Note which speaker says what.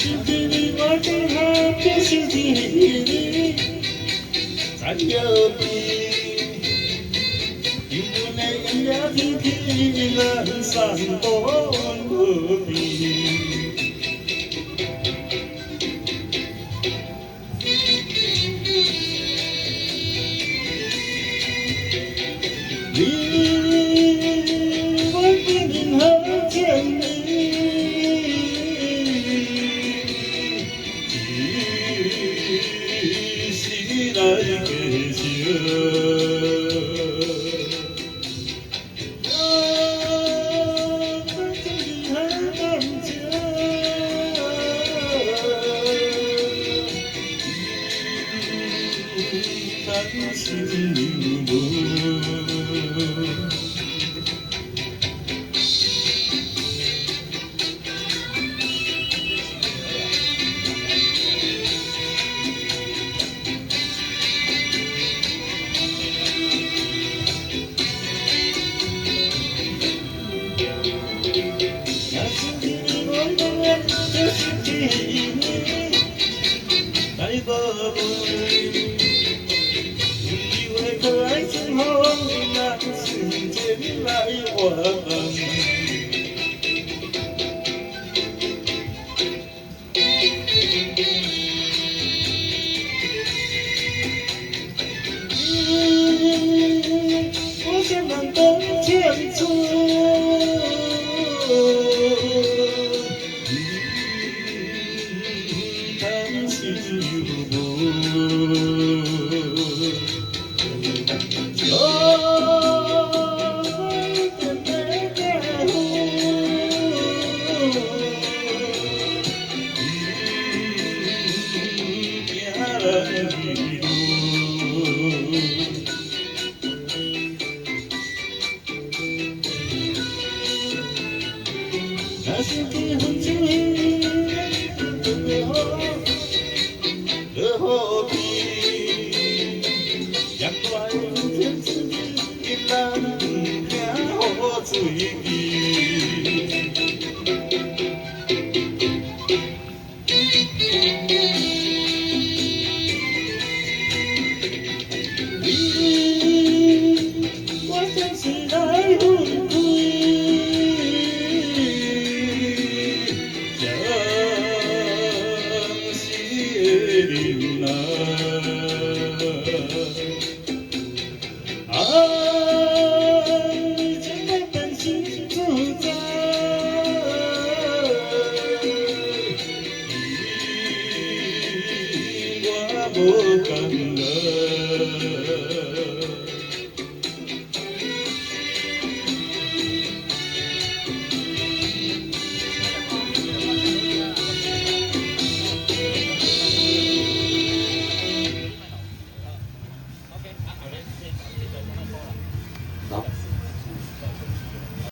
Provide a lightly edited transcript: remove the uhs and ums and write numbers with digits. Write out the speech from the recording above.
Speaker 1: 是天你我最好就是天你，咱有你，因为那天天咱山多河边。你我今后见面，只是来继续。我真很感情，但是有无？那是你我的，就是你，爱宝贝。以为可爱之后，那时间来还。我想难得天出，但是有无？那是天很久的河边，也怪天时地咱不惊雨水滴。我像是来分开。爱情的本性自在，我无甘愿。